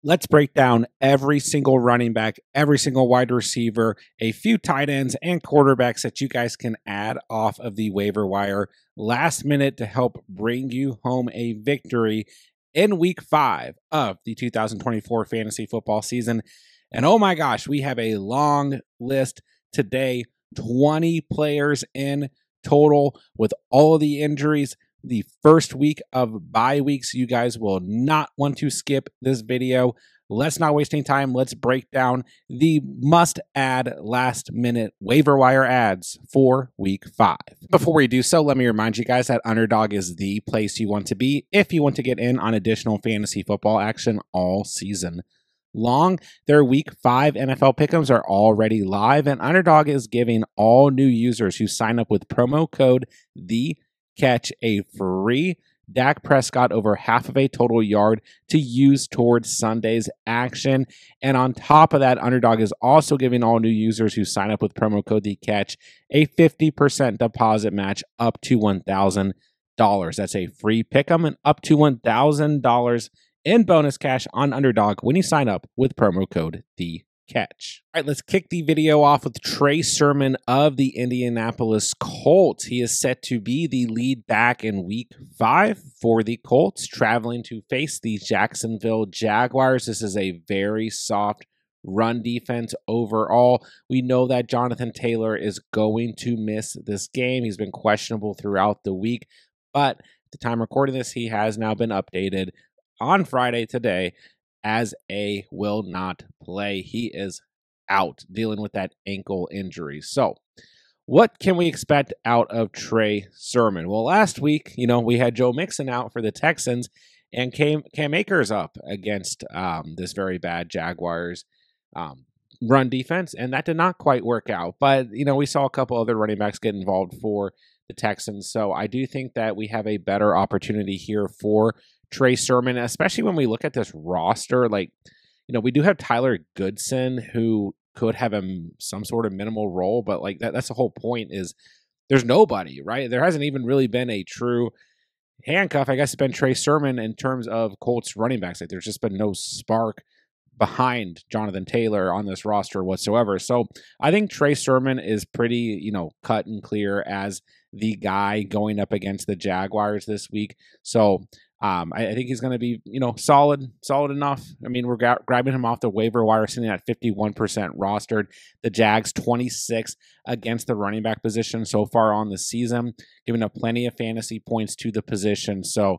Let's break down every single running back, every single wide receiver, a few tight ends and quarterbacks that you guys can add off of the waiver wire last minute to help bring you home a victory in week 5 of the 2024 fantasy football season. And oh my gosh, we have a long list today, 20 players in total with all of the injuries. The first week of bye weeks, you guys will not want to skip this video. Let's not waste any time. Let's break down the must-add last-minute waiver wire ads for week 5. Before we do so, let me remind you guys that Underdog is the place you want to be if you want to get in on additional fantasy football action all season long. Their week 5 NFL pick'ems are already live, and Underdog is giving all new users who sign up with promo code THECATCH a free Dak Prescott over half of a total yard to use towards Sunday's action. And on top of that, Underdog is also giving all new users who sign up with promo code THECATCH a 50% deposit match up to $1,000. That's a free pick'em and up to $1,000 in bonus cash on Underdog when you sign up with promo code THECATCH. All right, let's kick the video off with Trey Sermon of the Indianapolis Colts. He is set to be the lead back in week 5 for the Colts, traveling to face the Jacksonville Jaguars. This is a very soft run defense overall. We know that Jonathan Taylor is going to miss this game. He's been questionable throughout the week, but at the time recording this, he has now been updated on Friday today as a will not play. He is out dealing with that ankle injury. So what can we expect out of Trey Sermon? Well, last week, we had Joe Mixon out for the Texans and Cam Akers up against this very bad Jaguars run defense, and that did not quite work out. But, we saw a couple other running backs get involved for the Texans. So I do think that we have a better opportunity here for Trey Sermon, especially when we look at this roster. We do have Tyler Goodson, who could have some sort of minimal role, but that's the whole point, is there's nobody, right? There hasn't even really been a true handcuff. I guess it's been Trey Sermon in terms of Colts running backs. There's just been no spark behind Jonathan Taylor on this roster whatsoever. So I think Trey Sermon is pretty, cut and clear as the guy going up against the Jaguars this week. So I think he's going to be, solid enough. I mean, we're grabbing him off the waiver wire, sitting at 51% rostered. The Jags 26 against the running back position so far on the season, giving up plenty of fantasy points to the position. So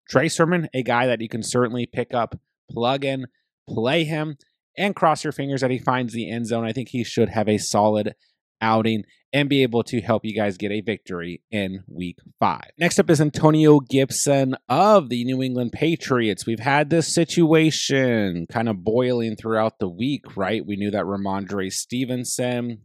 Trey Sermon, a guy that you can certainly pick up, plug in, play him, and cross your fingers that he finds the end zone. I think he should have a solid outing and be able to help you guys get a victory in week 5. Next up is Antonio Gibson of the New England Patriots. We've had this situation kind of boiling throughout the week, right? We knew that Ramondre Stevenson,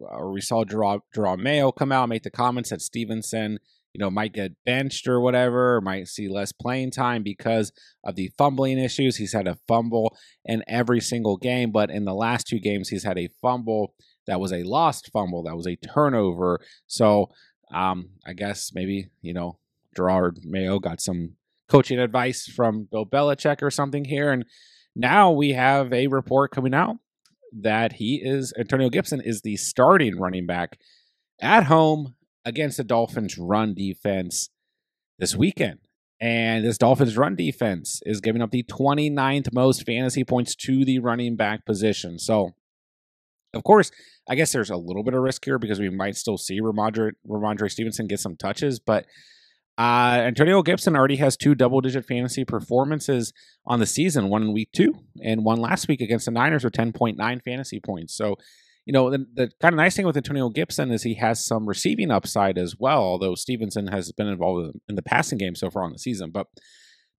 or we saw Jerome Mayo come out and make the comments that Stevenson, might get benched or whatever, or might see less playing time because of the fumbling issues. He's had a fumble in every single game, but in the last 2 games, he's had a fumble that was a lost fumble, that was a turnover. So I guess maybe, Gerard Mayo got some coaching advice from Bill Belichick or something here. And now we have a report coming out that Antonio Gibson is the starting running back at home against the Dolphins run defense this weekend. And this Dolphins run defense is giving up the 29th most fantasy points to the running back position. So, of course, I guess there's a little bit of risk here because we might still see Ramondre Stevenson get some touches, but Antonio Gibson already has 2 double-digit fantasy performances on the season, one in week 2 and one last week against the Niners with 10.9 fantasy points. So, the kind of nice thing with Antonio Gibson is he has some receiving upside as well, although Stevenson has been involved in the passing game so far on the season. But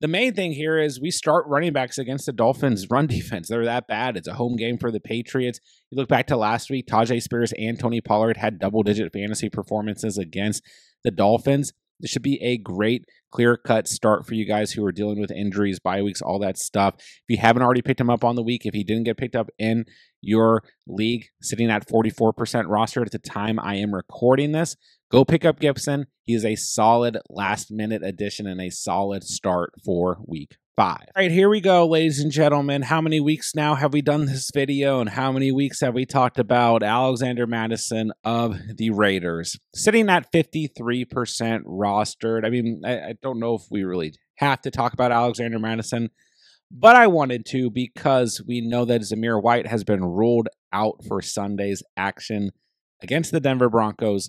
the main thing here is we start running backs against the Dolphins' run defense. They're that bad. It's a home game for the Patriots. You look back to last week, Tajay Spears and Tony Pollard had double-digit fantasy performances against the Dolphins. This should be a great clear-cut start for you guys who are dealing with injuries, bye weeks, all that stuff. If you haven't already picked him up on the week, if he didn't get picked up in your league, sitting at 44% roster at the time I am recording this, go pick up Gibson. He is a solid last-minute addition and a solid start for week 5. All right, here we go, ladies and gentlemen. How many weeks now have we done this video, and how many weeks have we talked about Alexander Mattison of the Raiders? Sitting at 53% rostered. I mean, I don't know if we really have to talk about Alexander Mattison, but I wanted to because we know that Zamir White has been ruled out for Sunday's action against the Denver Broncos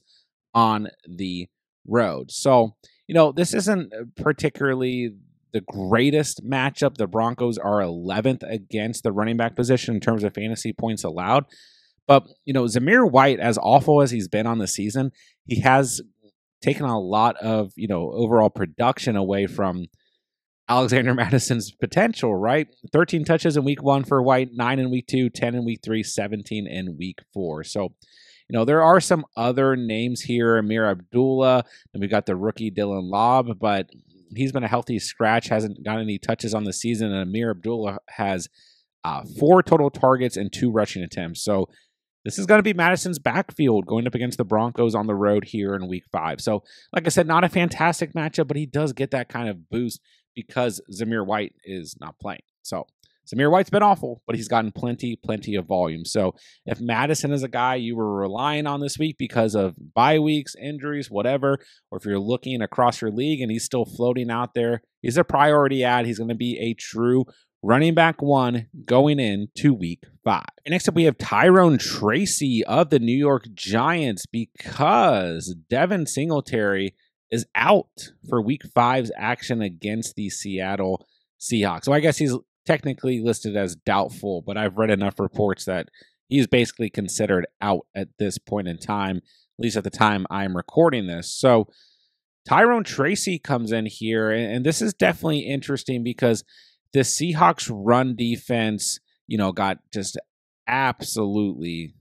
on the road. So, this isn't particularly the greatest matchup. The Broncos are 11th against the running back position in terms of fantasy points allowed. But, Zamir White, as awful as he's been on the season, he has taken a lot of, overall production away from Alexander Mattison's potential, right? 13 touches in week 1 for White, 9 in week 2, 10 in week 3, 17 in week 4. So, there are some other names here. Amir Abdullah, and we've got the rookie Dylan Lobb, but he's been a healthy scratch, hasn't got any touches on the season, and Amir Abdullah has 4 total targets and 2 rushing attempts. So this is going to be Mattison's backfield going up against the Broncos on the road here in week 5. So, like I said, not a fantastic matchup, but he does get that kind of boost because Zamir White is not playing. So Zamir White's been awful, but he's gotten plenty of volume. So if Mattison is a guy you were relying on this week because of bye weeks, injuries, whatever, or if you're looking across your league and he's still floating out there, he's a priority ad. He's going to be a true running back 1 going into week 5. And next up, we have Tryone Tracy of the New York Giants because Devin Singletary is out for week 5's action against the Seattle Seahawks. So I guess he's technically listed as doubtful, but I've read enough reports that he's basically considered out at this point in time, at least at the time I'm recording this. So Tryone Tracy comes in here, and this is definitely interesting because the Seahawks run defense, got just absolutely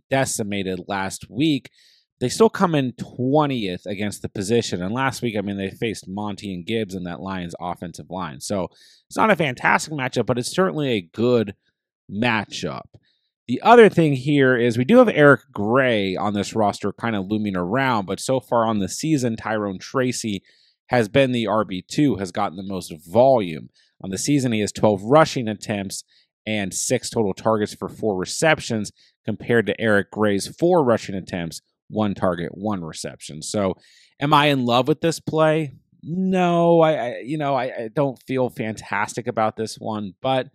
decimated last week. They still come in 20th against the position. And last week, they faced Monty and Gibbs in that Lions offensive line. So it's not a fantastic matchup, but it's certainly a good matchup. The other thing here is we do have Eric Gray on this roster kind of looming around, but so far on the season, Tryone Tracy has been the RB2, has gotten the most volume. On the season, he has 12 rushing attempts and 6 total targets for 4 receptions compared to Eric Gray's 4 rushing attempts, 1 target, 1 reception. So am I in love with this play? No, I don't feel fantastic about this one, but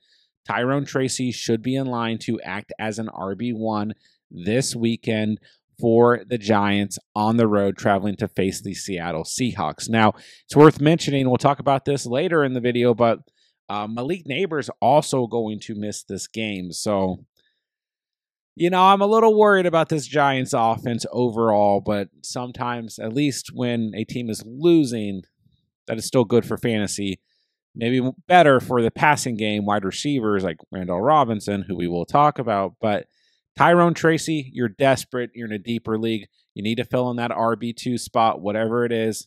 Tryone Tracy should be in line to act as an RB1 this weekend for the Giants on the road traveling to face the Seattle Seahawks. Now, it's worth mentioning, we'll talk about this later in the video, but Malik Neighbors also going to miss this game. So, I'm a little worried about this Giants offense overall, but sometimes, at least when a team is losing, that is still good for fantasy. Maybe better for the passing game, wide receivers like Wan'Dale Robinson, who we will talk about. But Tryone Tracy, you're desperate. You're in a deeper league. You need to fill in that RB2 spot, whatever it is.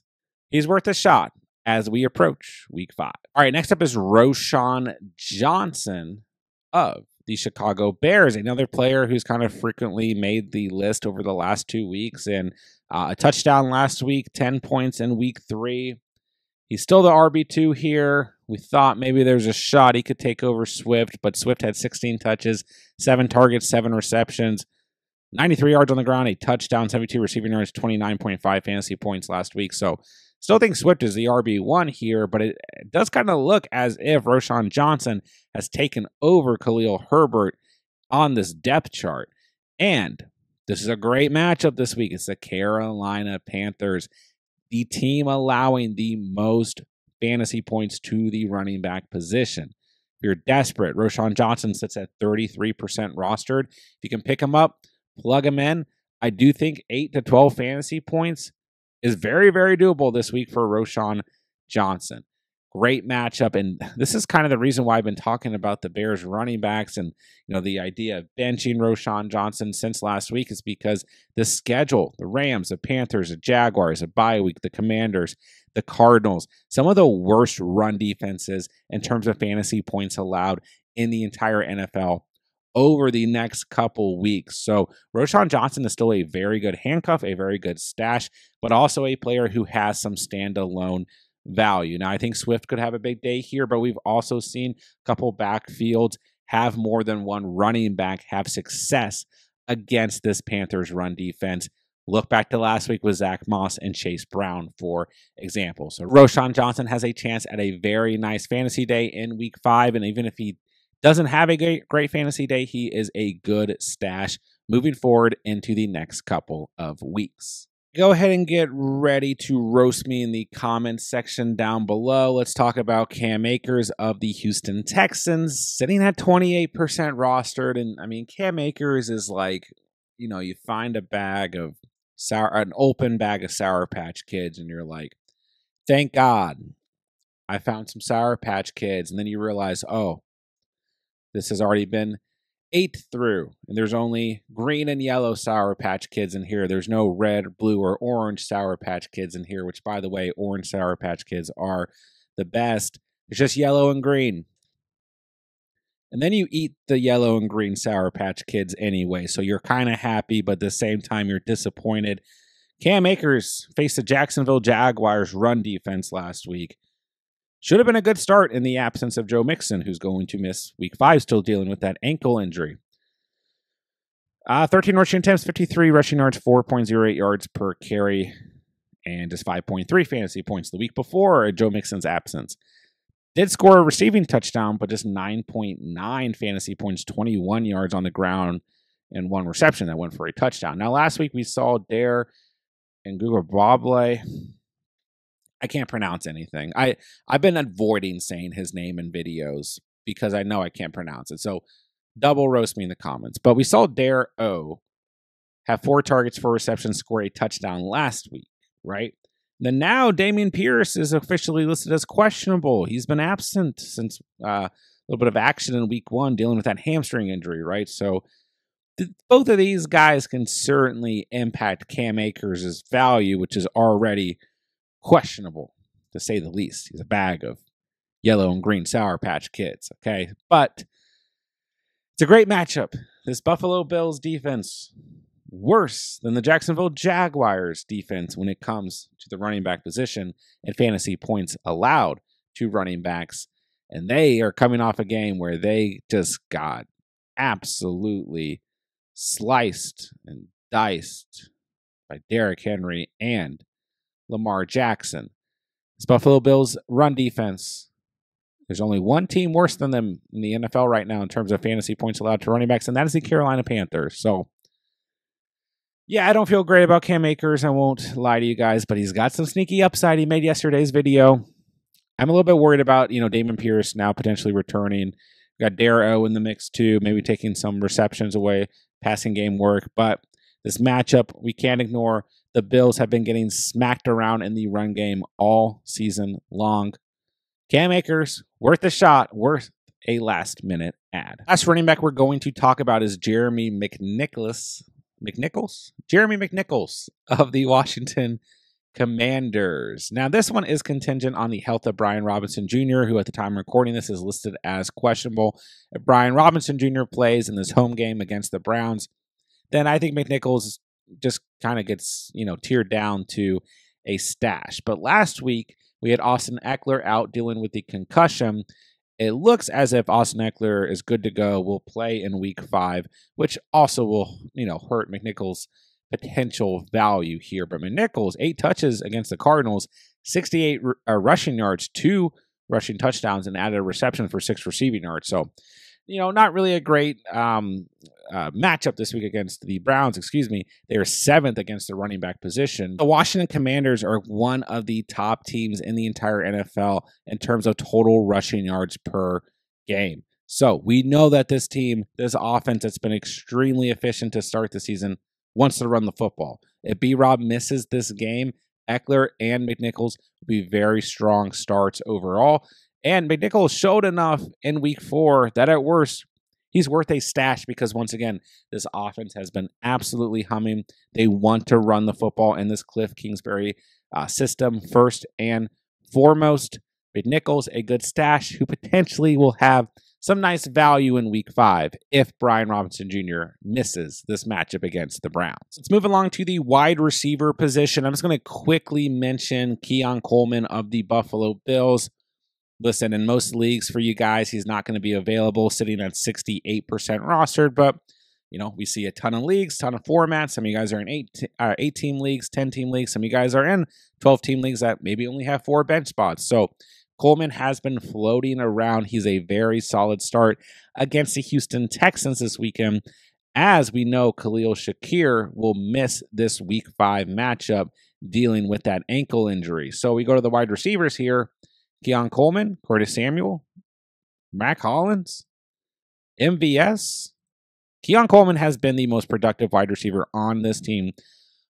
He's worth a shot as we approach week 5. All right, next up is Roschon Johnson of the Chicago Bears, another player who's kind of frequently made the list over the last 2 weeks, and a touchdown last week, 10 points in week 3. He's still the RB2 here. We thought maybe there's a shot he could take over Swift, but Swift had 16 touches, 7 targets, 7 receptions, 93 yards on the ground, a touchdown, 72 receiving yards, 29.5 fantasy points last week. So still think Swift is the RB1 here, but it does kind of look as if Roschon Johnson has taken over Khalil Herbert on this depth chart. And this is a great matchup this week. It's the Carolina Panthers, the team allowing the most fantasy points to the running back position. If you're desperate, Roschon Johnson sits at 33% rostered. If you can pick him up, plug him in. I do think 8 to 12 fantasy points is very, very doable this week for Roschon Johnson. Great matchup, and this is kind of the reason why I've been talking about the Bears running backs and the idea of benching Roschon Johnson since last week is because the schedule, the Rams, the Panthers, the Jaguars, the bye week, the Commanders, the Cardinals, some of the worst run defenses in terms of fantasy points allowed in the entire NFL over the next couple weeks. So Roschon Johnson is still a very good handcuff, a very good stash, but also a player who has some standalone value. Now, I think Swift could have a big day here, but we've also seen a couple backfields have more than one running back have success against this Panthers run defense. Look back to last week with Zach Moss and Chase Brown, for example. So Roschon Johnson has a chance at a very nice fantasy day in week 5, and even if he doesn't have a great fantasy day, he is a good stash moving forward into the next couple of weeks. Go ahead and get ready to roast me in the comments section down below. Let's talk about Cam Akers of the Houston Texans, sitting at 28% rostered. And I mean, Cam Akers is like, you find a bag of an open bag of Sour Patch Kids, and you're like, thank God I found some Sour Patch Kids. And then you realize, oh, this has already been ate through, and there's only green and yellow Sour Patch Kids in here. There's no red, blue, or orange Sour Patch Kids in here, which, by the way, orange Sour Patch Kids are the best. It's just yellow and green. And then you eat the yellow and green Sour Patch Kids anyway, so you're kind of happy, but at the same time, you're disappointed. Cam Akers faced the Jacksonville Jaguars run defense last week. Should have been a good start in the absence of Joe Mixon, who's going to miss week 5, still dealing with that ankle injury. 13 rushing attempts, 53 rushing yards, 4.08 yards per carry, and just 5.3 fantasy points the week before Joe Mixon's absence. Did score a receiving touchdown, but just 9.9 fantasy points, 21 yards on the ground, and 1 reception that went for a touchdown. Now, last week we saw Dare and Google Bobley. I can't pronounce anything. I've been avoiding saying his name in videos because I know I can't pronounce it. So double roast me in the comments. But we saw Dare O have 4 targets, 4 receptions, score a touchdown last week, right? Then now Dameon Pierce is officially listed as questionable. He's been absent since a little bit of action in week 1, dealing with that hamstring injury, right? So both of these guys can certainly impact Cam Akers' value, which is already questionable, to say the least. He's a bag of yellow and green Sour Patch Kids, okay? But it's a great matchup. This Buffalo Bills defense, worse than the Jacksonville Jaguars defense when it comes to the running back position and fantasy points allowed to running backs. And they are coming off a game where they just got absolutely sliced and diced by Derrick Henry and Lamar Jackson. This Buffalo Bills run defense, there's only one team worse than them in the NFL right now in terms of fantasy points allowed to running backs, and that is the Carolina Panthers. So, yeah, I don't feel great about Cam Akers. I won't lie to you guys, but he's got some sneaky upside. He made yesterday's video. I'm a little bit worried about, Dameon Pierce now potentially returning. We got Darrow in the mix too, maybe taking some receptions away, passing game work, but this matchup, we can't ignore. The Bills have been getting smacked around in the run game all season long. Cam Akers, worth a shot, worth a last-minute ad. Last running back we're going to talk about is Jeremy Mcnichols? Jeremy Mcnichols of the Washington Commanders. Now, this one is contingent on the health of Brian Robinson Jr., who at the time of recording this is listed as questionable. If Brian Robinson Jr. plays in this home game against the Browns, then I think Mcnichols just kind of gets, tiered down to a stash. But last week, we had Austin Eckler out dealing with the concussion. It looks as if Austin Eckler is good to go, will play in week 5, which also will, hurt Mcnichols' potential value here. But Mcnichols, 8 touches against the Cardinals, 68 rushing yards, 2 rushing touchdowns, and added a reception for 6 receiving yards. So, not really a great matchup this week against the Browns. They are 7th against the running back position. The Washington Commanders are one of the top teams in the entire NFL in terms of total rushing yards per game. So we know that this team, this offense that's been extremely efficient to start the season, wants to run the football. If B-Rob misses this game, Eckler and Mcnichols will be very strong starts overall. And Mcnichols showed enough in week 4 that at worst, he's worth a stash because, once again, this offense has been absolutely humming. They want to run the football in this Cliff Kingsbury system first and foremost. Mcnichols, a good stash who potentially will have some nice value in week 5 if Brian Robinson Jr. misses this matchup against the Browns. Let's move along to the wide receiver position. I'm just going to quickly mention Keon Coleman of the Buffalo Bills. Listen, in most leagues for you guys, he's not going to be available, sitting at 68% rostered, but we see a ton of leagues, ton of formats. Some of you guys are in 8-team leagues, 10-team leagues. Some of you guys are in 12-team leagues that maybe only have 4 bench spots. So Coleman has been floating around. He's a very solid start against the Houston Texans this weekend. As we know, Khalil Shakir will miss this week 5 matchup dealing with that ankle injury. So we go to the wide receivers here. Keon Coleman, Curtis Samuel, Mac Hollins, MVS. Keon Coleman has been the most productive wide receiver on this team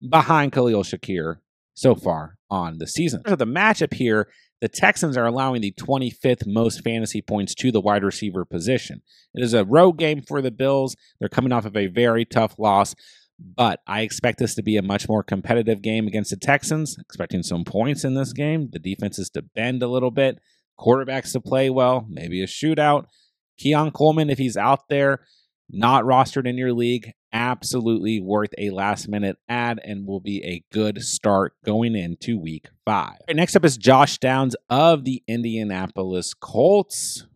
behind Khalil Shakir so far on the season. So the matchup here, the Texans are allowing the 25th most fantasy points to the wide receiver position. It is a road game for the Bills. They're coming off of a very tough loss, but I expect this to be a much more competitive game against the Texans, expecting some points in this game. The defense is to bend a little bit, quarterbacks to play well, maybe a shootout. Keon Coleman, if he's out there, not rostered in your league, absolutely worth a last-minute add and will be a good start going into week 5. Right, next up is Josh Downs of the Indianapolis Colts.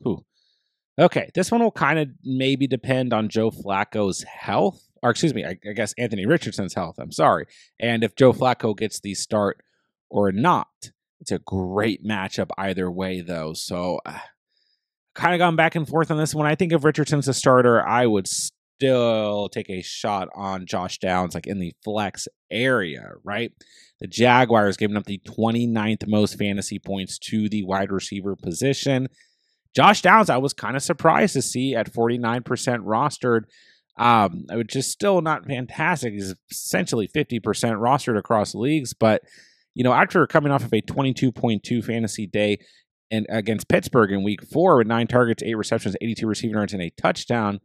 Okay, this one will kind of maybe depend on Joe Flacco's health. Or excuse me, I guess Anthony Richardson's health. I'm sorry. And if Joe Flacco gets the start or not. It's a great matchup either way, though. So kind of gone back and forth on this one. I think if Richardson's a starter, I would still take a shot on Josh Downs, like in the flex area, right? The Jaguars giving up the 29th most fantasy points to the wide receiver position. Josh Downs, I was kind of surprised to see at 49% rostered. Which is still not fantastic. He's essentially 50% rostered across leagues, but after coming off of a 22.2 fantasy day and against Pittsburgh in week 4 with 9 targets, 8 receptions, 82 receiving yards, and a touchdown,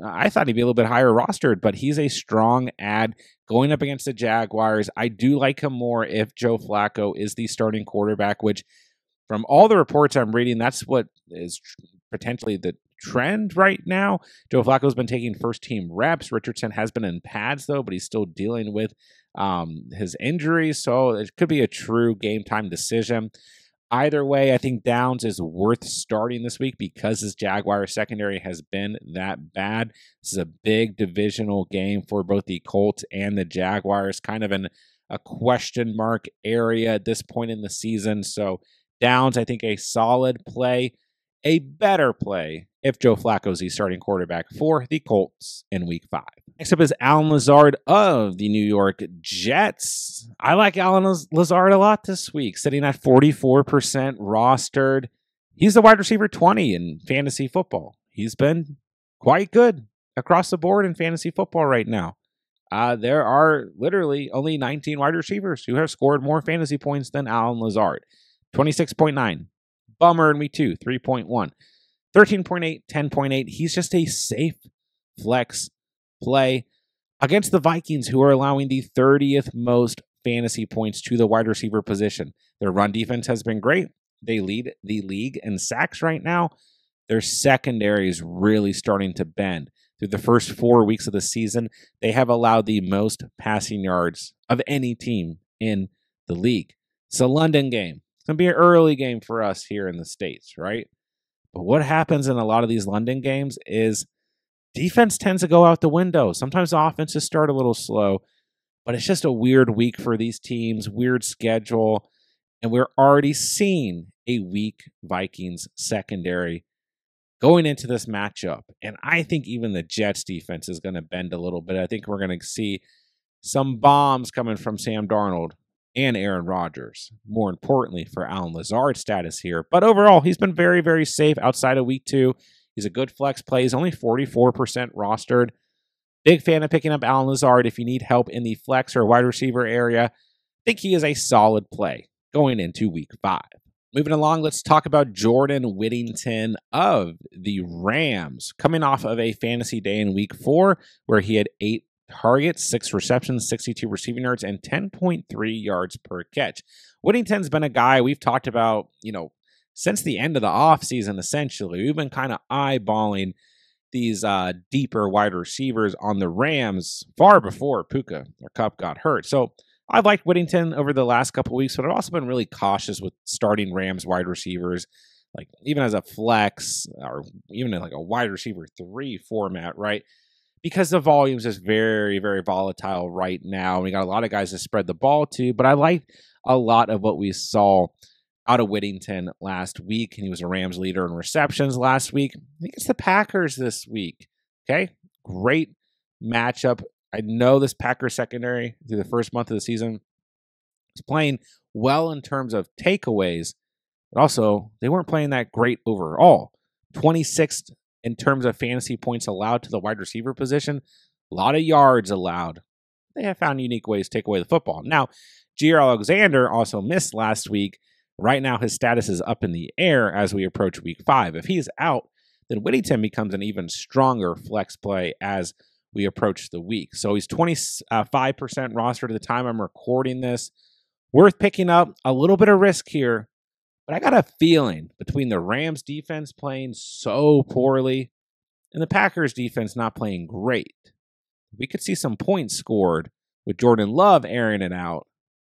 I thought he'd be a little bit higher rostered, but he's a strong ad going up against the Jaguars. I do like him more if Joe Flacco is the starting quarterback, which from all the reports I'm reading, that's what is potentially the trend right now. Joe Flacco's been taking first-team reps. Richardson has been in pads, though, but he's still dealing with his injuries, so it could be a true game-time decision. Either way, I think Downs is worth starting this week because his Jaguar secondary has been that bad. This is a big divisional game for both the Colts and the Jaguars, kind of in a question mark area at this point in the season. So Downs, I think, a solid play, a better play if Joe Flacco is the starting quarterback for the Colts in week 5. Next up is Alan Lazard of the New York Jets. I like Alan Lazard a lot this week, sitting at 44% rostered. He's the wide receiver 20 in fantasy football. He's been quite good across the board in fantasy football right now. There are literally only 19 wide receivers who have scored more fantasy points than Alan Lazard. 26.9. Bummer in week 2, 3.1. 13.8, 10.8. He's just a safe flex play against the Vikings, who are allowing the 30th most fantasy points to the wide receiver position. Their run defense has been great. They lead the league in sacks right now. Their secondary is really starting to bend. Through the first 4 weeks of the season, they have allowed the most passing yards of any team in the league. It's a London game. It's going to be an early game for us here in the States, right? But what happens in a lot of these London games is defense tends to go out the window. Sometimes the offenses start a little slow, but it's just a weird week for these teams, weird schedule, and we're already seeing a weak Vikings secondary going into this matchup. And I think even the Jets defense is going to bend a little bit. I think we're going to see some bombs coming from Sam Darnold and Aaron Rodgers, more importantly for Alan Lazard's status here. But overall, he's been very, very safe outside of week 2. He's a good flex play. He's only 44% rostered. Big fan of picking up Alan Lazard if you need help in the flex or wide receiver area. think he is a solid play going into week 5. Moving along, let's talk about Jordan Whittington of the Rams, coming off of a fantasy day in week 4 where he had 8 targets, 6 receptions, 62 receiving yards, and 10.3 yards per catch. Whittington's been a guy we've talked about, since the end of the offseason, essentially. We've been kind of eyeballing these deeper wide receivers on the Rams far before Puka or Kupp got hurt. So I've liked Whittington over the last couple of weeks, but I've also been really cautious with starting Rams wide receivers, like even as a flex or even in like a wide receiver 3 format, right? Because the volume is just very, very volatile right now. We got a lot of guys to spread the ball to, but I like a lot of what we saw out of Whittington last week, and he was a Rams leader in receptions last week. I think it's the Packers this week. Okay, great matchup. I know this Packers secondary through the first month of the season is playing well in terms of takeaways, but also they weren't playing that great overall. 26th in terms of fantasy points allowed to the wide receiver position, a lot of yards allowed. They have found unique ways to take away the football. Now, Jaire Alexander also missed last week. Right now, his status is up in the air as we approach week 5. If he's out, then Whittington becomes an even stronger flex play as we approach the week. So he's 25% rostered at the time I'm recording this. Worth picking up, a little bit of risk here, but I got a feeling between the Rams defense playing so poorly and the Packers defense not playing great, we could see some points scored with Jordan Love airing it out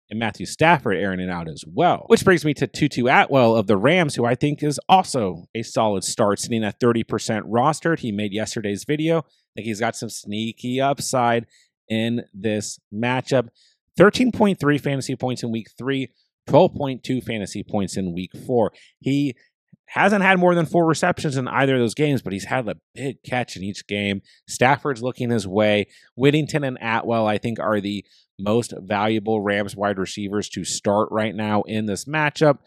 and Matthew Stafford airing it out as well. Which brings me to Tutu Atwell of the Rams, who I think is also a solid start, sitting at 30% rostered. He made yesterday's video. I think he's got some sneaky upside in this matchup. 13.3 fantasy points in week 3, 12.2 fantasy points in week 4. He hasn't had more than 4 receptions in either of those games, but he's had a big catch in each game. Stafford's looking his way. Whittington and Atwell, I think, are the most valuable Rams wide receivers to start right now in this matchup.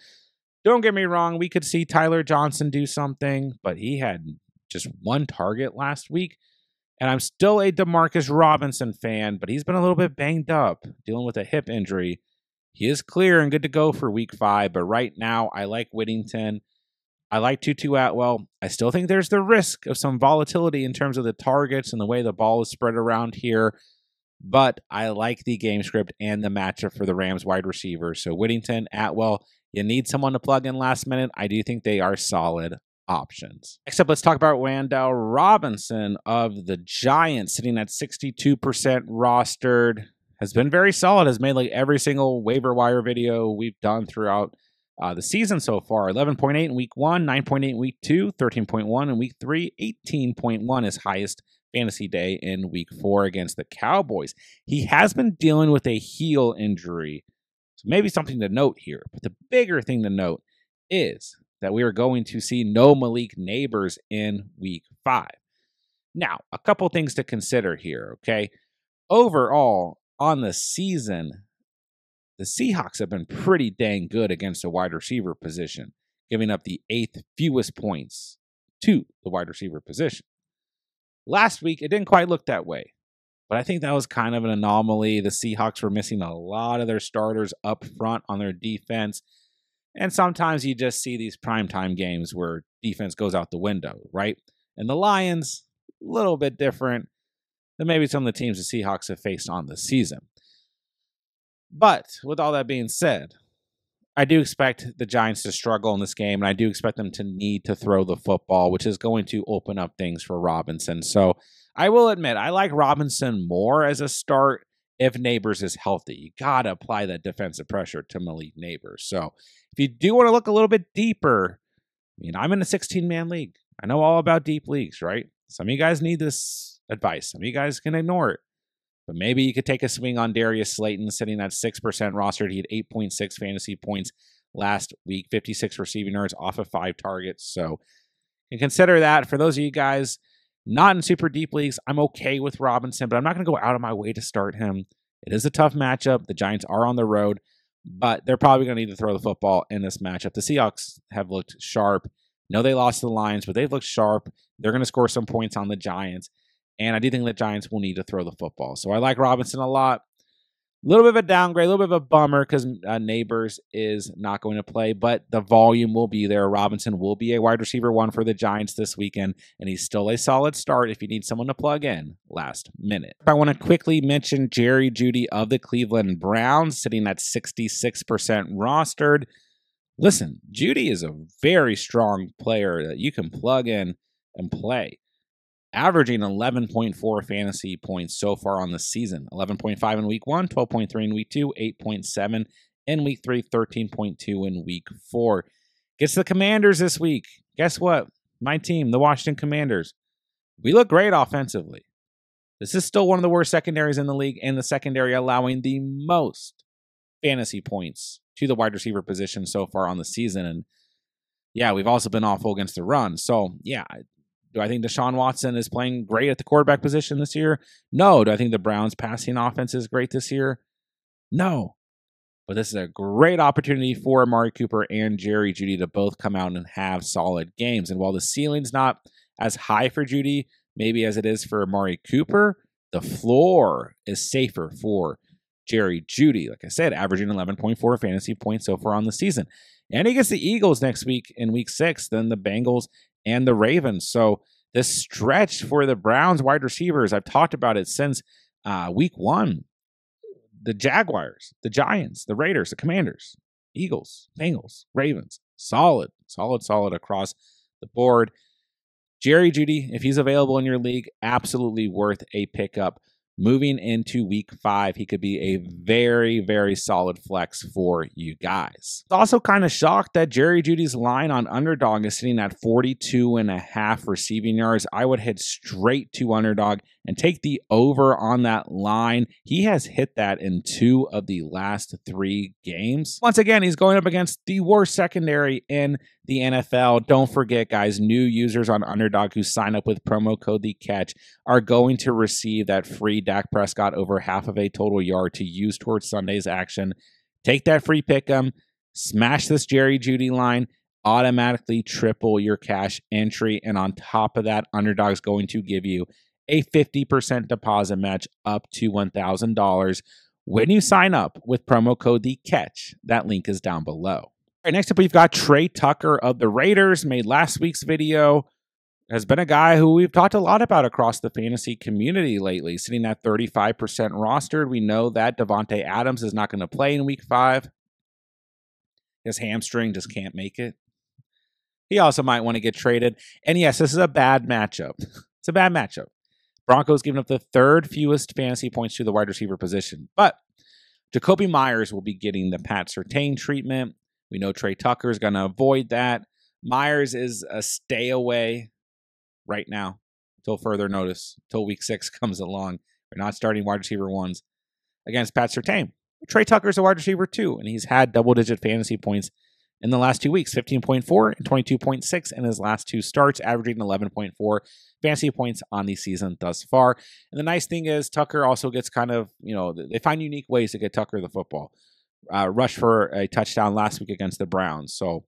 Don't get me wrong, we could see Tyler Johnson do something, but he had just 1 target last week. And I'm still a Demarcus Robinson fan, but he's been a little bit banged up, dealing with a hip injury. He is clear and good to go for week 5, but right now I like Whittington. I like Tutu Atwell. I still think there's the risk of some volatility in terms of the targets and the way the ball is spread around here. But I like the game script and the matchup for the Rams wide receivers. So Whittington, Atwell, you need someone to plug in last minute. I do think they are solid options. Next up, let's talk about Wan'Dale Robinson of the Giants, sitting at 62% rostered. Has been very solid. Has made like every single waiver wire video we've done throughout the season so far. 11.8 in week 1, 9.8 in week 2, 13.1 in week 3, 18.1 is highest fantasy day in week 4 against the Cowboys. He has been dealing with a heel injury, so maybe something to note here. But the bigger thing to note is that we are going to see no Malik Neighbors in week 5. Now, a couple things to consider here, okay? Overall, on the season, the Seahawks have been pretty dang good against the wide receiver position, giving up the 8th fewest points to the wide receiver position. Last week, it didn't quite look that way, but I think that was kind of an anomaly. The Seahawks were missing a lot of their starters up front on their defense, and sometimes you just see these primetime games where defense goes out the window, right? And the Lions, a little bit different than maybe some of the teams the Seahawks have faced on the season. But with all that being said, I do expect the Giants to struggle in this game, and I do expect them to need to throw the football, which is going to open up things for Robinson. So I will admit, I like Robinson more as a start if Neighbors is healthy. You got to apply that defensive pressure to Malik Neighbors. So if you do want to look a little bit deeper, I'm in a 16-man league. I know all about deep leagues, right? Some of you guys need this advice. Some of you guys can ignore it. But maybe you could take a swing on Darius Slayton, sitting at 6% rostered. He had 8.6 fantasy points last week, 56 receiving yards off of 5 targets. So you can consider that. For those of you guys not in super deep leagues, I'm okay with Robinson, but I'm not going to go out of my way to start him. It is a tough matchup. The Giants are on the road, but they're probably going to need to throw the football in this matchup. The Seahawks have looked sharp. No, they lost to the Lions, but they've looked sharp. They're going to score some points on the Giants. And I do think the Giants will need to throw the football. So I like Robinson a lot. little bit of a downgrade, a little bit of a bummer because Neighbors is not going to play, but the volume will be there. Robinson will be a wide receiver 1 for the Giants this weekend, and he's still a solid start if you need someone to plug in last minute. I want to quickly mention Jeudy of the Cleveland Browns, sitting at 66% rostered. Listen, Jeudy is a very strong player that you can plug in and play, averaging 11.4 fantasy points so far on the season. 11.5 in week 1, 12.3 in week 2, 8.7 in week 3, 13.2 in week 4. Gets the Commanders this week. Guess what? My team, the Washington Commanders, we look great offensively. This is still one of the worst secondaries in the league, and the secondary allowing the most fantasy points to the wide receiver position so far on the season. And yeah, we've also been awful against the run. So yeah, do I think Deshaun Watson is playing great at the quarterback position this year? No. Do I think the Browns passing offense is great this year? No. But this is a great opportunity for Amari Cooper and Jeudy to both come out and have solid games. And while the ceiling's not as high for Jeudy, maybe as it is for Amari Cooper, the floor is safer for Jeudy. Like I said, averaging 11.4 fantasy points so far on the season. And he gets the Eagles next week in week 6, then the Bengals and the Ravens. So this stretch for the Browns wide receivers, I've talked about it since week 1. The Jaguars, the Giants, the Raiders, the Commanders, Eagles, Bengals, Ravens. Solid across the board. Jeudy, if he's available in your league, absolutely worth a pickup. Moving into week 5, he could be a very, very solid flex for you guys. Also kind of shocked that Jeudy's line on Underdog is sitting at 42.5 receiving yards. I would head straight to Underdog and take the over on that line. He has hit that in 2 of the last 3 games. Once again, he's going up against the worst secondary in the NFL. Don't forget, guys, new users on Underdog who sign up with promo code TheCatch are going to receive that free Dak Prescott over half of a total yard to use towards Sunday's action. Take that free pick 'em, smash this Jeudy line, automatically triple your cash entry, and on top of that, Underdog's going to give you a 50% deposit match up to $1,000 when you sign up with promo code TheCatch. That link is down below. All right, next up, we've got Tre Tucker of the Raiders. Made last week's video. Has been a guy who we've talked a lot about across the fantasy community lately, sitting at 35% rostered. We know that Davante Adams is not going to play in week 5. His hamstring just can't make it. He also might want to get traded. And yes, this is a bad matchup. It's a bad matchup. Broncos giving up the 3rd fewest fantasy points to the wide receiver position. But Jacoby Myers will be getting the Pat Surtain treatment. We know Tre Tucker is going to avoid that. Myers is a stay away right now until further notice, until week 6 comes along. We're not starting wide receiver 1s against Pat Surtain. Tre Tucker's a wide receiver 2, and he's had double-digit fantasy points in the last 2 weeks, 15.4 and 22.6 in his last 2 starts, averaging 11.4 fantasy points on the season thus far. And the nice thing is Tucker also gets kind of, they find unique ways to get Tucker the football. Rushed for a touchdown last week against the Browns. So,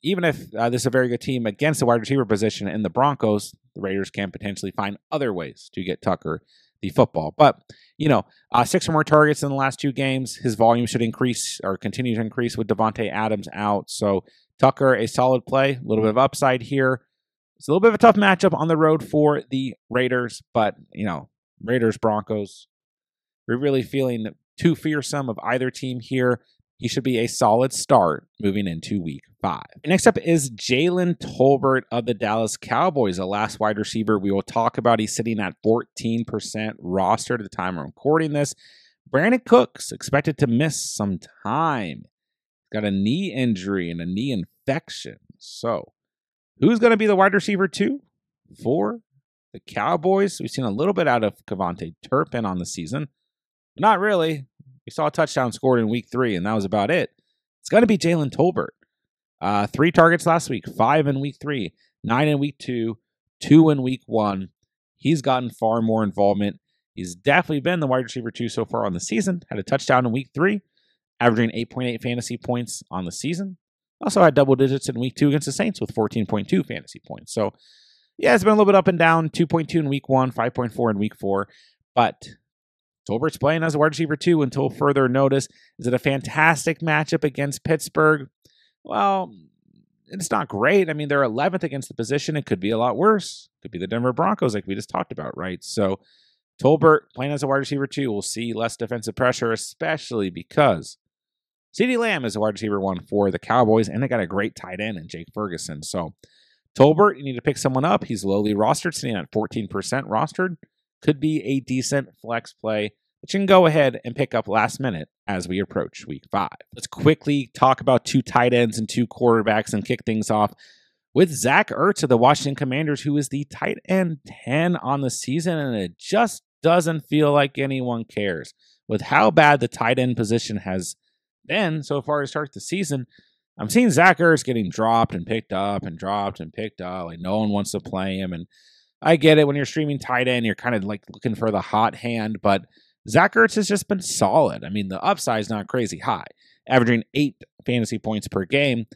even if this is a very good team against the wide receiver position in the Broncos, the Raiders can potentially find other ways to get Tucker the football. But, 6 or more targets in the last 2 games. His volume should increase or continue to increase with Davante Adams out. So Tucker, a solid play, a little bit of upside here. It's a little bit of a tough matchup on the road for the Raiders, but, Raiders, Broncos, we're really feeling too fearsome of either team here. He should be a solid start moving into week 5. Next up is Jalen Tolbert of the Dallas Cowboys, the last wide receiver we will talk about. He's sitting at 14% rostered at the time I'm recording this. Brandon Cooks expected to miss some time. Got a knee injury and a knee infection. So who's going to be the wide receiver 2 for the Cowboys? We've seen a little bit out of Kevontae Turpin on the season. Not really. We saw a touchdown scored in week 3, and that was about it. It's going to be Jalen Tolbert. 3 targets last week, 5 in week 3, 9 in week 2, 2 in week 1. He's gotten far more involvement. He's definitely been the wide receiver 2 so far on the season. Had a touchdown in week 3, averaging 8.8 fantasy points on the season. Also had double digits in week 2 against the Saints with 14.2 fantasy points. So, yeah, it's been a little bit up and down. 2.2 in week 1, 5.4 in week 4. But Tolbert's playing as a wide receiver 2 until further notice. Is it a fantastic matchup against Pittsburgh? Well, it's not great. I mean, they're 11th against the position. It could be a lot worse. It could be the Denver Broncos like we just talked about, right? So Tolbert playing as a wide receiver 2 will see less defensive pressure, especially because CeeDee Lamb is a wide receiver 1 for the Cowboys, and they got a great tight end in Jake Ferguson. So Tolbert, you need to pick someone up. He's lowly rostered, sitting at 14% rostered. Could be a decent flex play, but you can go ahead and pick up last minute as we approach week 5. Let's quickly talk about 2 tight ends and 2 quarterbacks and kick things off with Zach Ertz of the Washington Commanders, who is the tight end 10 on the season, and it just doesn't feel like anyone cares. With how bad the tight end position has been so far to start the season, I'm seeing Zach Ertz getting dropped and picked up and dropped and picked up. Like no one wants to play him, and I get it. When you're streaming tight end, you're kind of like looking for the hot hand, but Zach Ertz has just been solid. I mean, the upside is not crazy high, averaging 8 fantasy points per game.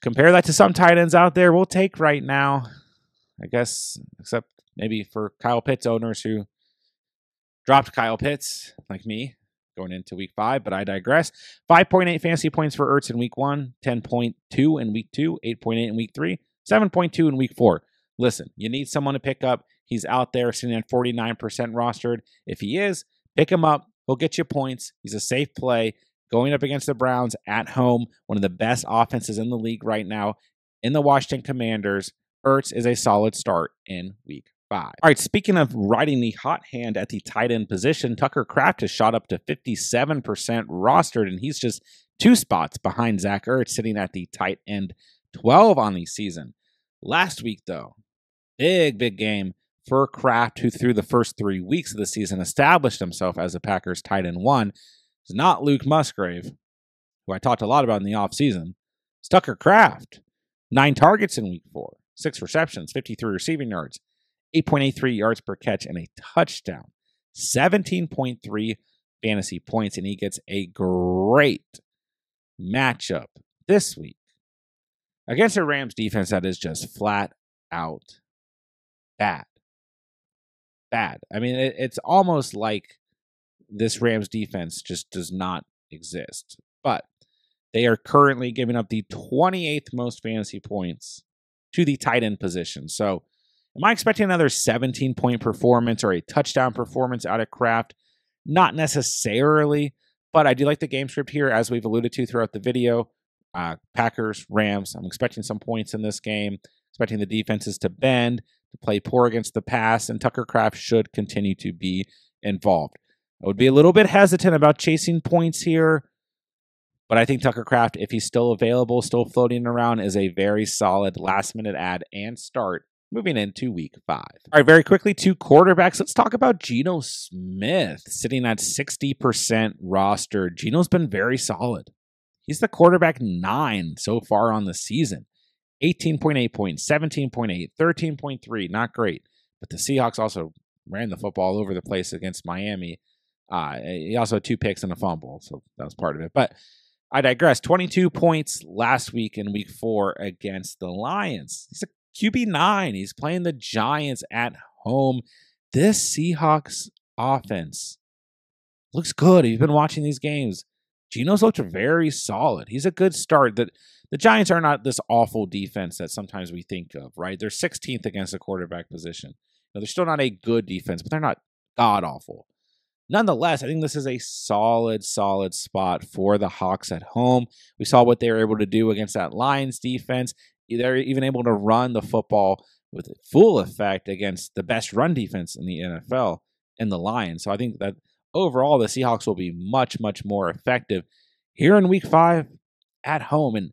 Compare that to some tight ends out there we'll take right now, I guess, except maybe for Kyle Pitts owners who dropped Kyle Pitts, like me, going into week 5, but I digress. 5.8 fantasy points for Ertz in week 1, 10.2 in week 2, 8.8 in week 3, 7.2 in week 4. Listen, you need someone to pick up. He's out there sitting at 49% rostered. If he is, pick him up. He'll get you points. He's a safe play. Going up against the Browns at home, one of the best offenses in the league right now, in the Washington Commanders, Ertz is a solid start in week 5. All right, speaking of riding the hot hand at the tight end position, Tucker Kraft has shot up to 57% rostered, and he's just 2 spots behind Zach Ertz, sitting at the tight end 12 on the season. Last week, though, big game for Kraft, who through the first 3 weeks of the season established himself as a Packers tight end 1. It's not Luke Musgrave, who I talked a lot about in the offseason. It's Tucker Kraft. 9 targets in week 4, 6 receptions, 53 receiving yards, 8.83 yards per catch, and a touchdown. 17.3 fantasy points, and he gets a great matchup this week against a Rams defense that is just flat out bad. I mean, it's almost like this Rams defense just does not exist. But they are currently giving up the 28th most fantasy points to the tight end position. So am I expecting another 17-point performance or a touchdown performance out of Kraft? Not necessarily, but I do like the game script here, as we've alluded to throughout the video. Packers, Rams, I'm expecting some points in this game, expecting the defenses to bend, to play poor against the pass, and Tucker Kraft should continue to be involved. I would be a little bit hesitant about chasing points here, but I think Tucker Kraft, if he's still available, still floating around, is a very solid last-minute add and start moving into week 5. All right, very quickly, 2 quarterbacks. Let's talk about Geno Smith, sitting at 60% rostered. Geno's been very solid. He's the quarterback 9 so far on the season. 18.8 points, 17.8, 13.3, not great. But the Seahawks also ran the football all over the place against Miami. He also had 2 picks and a fumble, so that was part of it. But I digress. 22 points last week in week 4 against the Lions. He's a QB9. He's playing the Giants at home. This Seahawks offense looks good. If you've been watching these games, Geno's looked very solid. He's a good start. The Giants are not this awful defense that sometimes we think of, right? They're 16th against the quarterback position. They're still not a good defense, but they're not god-awful. Nonetheless, I think this is a solid spot for the Hawks at home. We saw what they were able to do against that Lions defense. They're even able to run the football with full effect against the best run defense in the NFL and the Lions. So I think that overall the Seahawks will be much more effective here in week 5 at home. And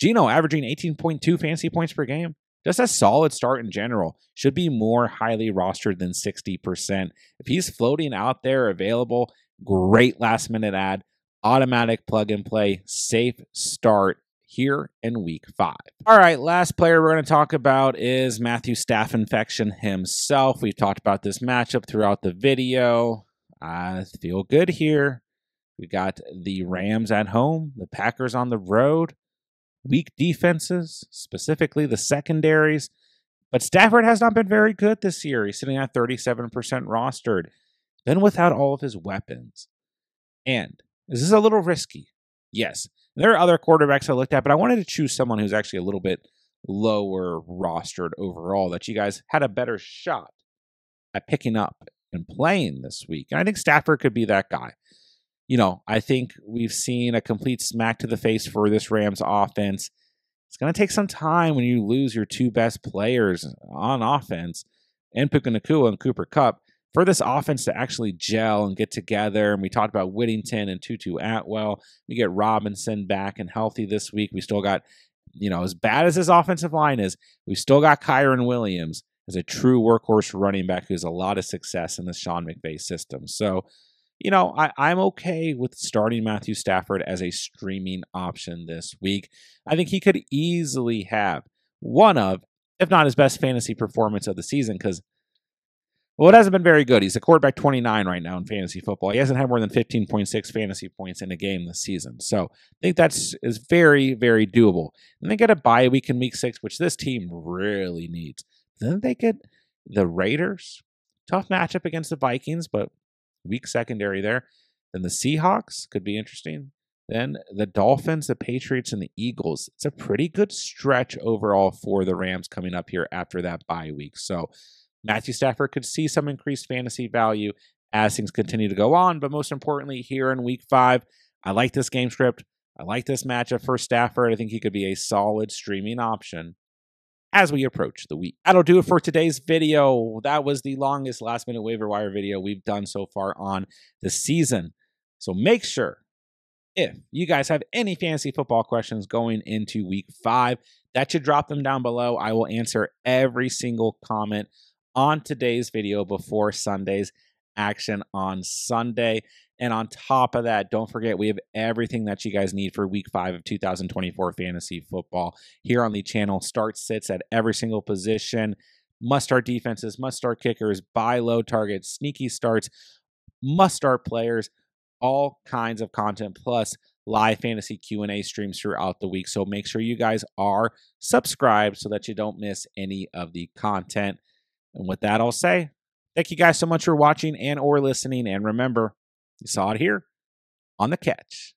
Geno averaging 18.2 fantasy points per game. Just a solid start in general. Should be more highly rostered than 60%. If he's floating out there available, great last minute add, automatic plug and play, safe start here in week 5. All right, last player we're going to talk about is Matthew Staph Infection himself. We've talked about this matchup throughout the video. I feel good here. We got the Rams at home, the Packers on the road. Weak defenses, specifically the secondaries. But Stafford has not been very good this year. He's sitting at 37% rostered. then without all of his weapons. And is this a little risky? Yes. There are other quarterbacks I looked at, but I wanted to choose someone who's actually a little bit lower rostered overall that you guys had a better shot at picking up and playing this week. And I think Stafford could be that guy. I think we've seen a complete smack to the face for this Rams offense. It's going to take some time when you lose your two best players on offense, and Puka Nacua and Cooper Kupp, for this offense to actually gel and get together. And we talked about Whittington and Tutu Atwell. We get Robinson back and healthy this week. We still got, as bad as his offensive line is, we still got Kyron Williams as a true workhorse running back who has a lot of success in the Sean McVay system. So, I'm okay with starting Matthew Stafford as a streaming option this week. I think he could easily have one of, if not his best fantasy performance of the season, because, it hasn't been very good. He's a quarterback 29 right now in fantasy football. He hasn't had more than 15.6 fantasy points in a game this season. So I think is very, very doable. And they get a bye week in week 6, which this team really needs. Then they get the Raiders. Tough matchup against the Vikings, but weak secondary there. Then the Seahawks could be interesting. Then the Dolphins, the Patriots, and the Eagles. It's a pretty good stretch overall for the Rams coming up here after that bye week. So Matthew Stafford could see some increased fantasy value as things continue to go on. But most importantly, here in week 5, I like this game script. I like this matchup for Stafford. I think he could be a solid streaming option as we approach the week. That'll do it for today's video. That was the longest last-minute waiver wire video we've done so far on the season. So make sure, if you guys have any fantasy football questions going into week 5, that you drop them down below. I will answer every single comment on today's video before Sunday's action on Sunday. And on top of that, don't forget, we have everything that you guys need for week 5 of 2024 fantasy football here on the channel. Start sits at every single position, must-start defenses, must-start kickers, buy low targets, sneaky starts, must-start players, all kinds of content, plus live fantasy Q&A streams throughout the week. So make sure you guys are subscribed so that you don't miss any of the content. And with that, I'll say thank you guys so much for watching and or listening. And remember, you saw it here on The Catch.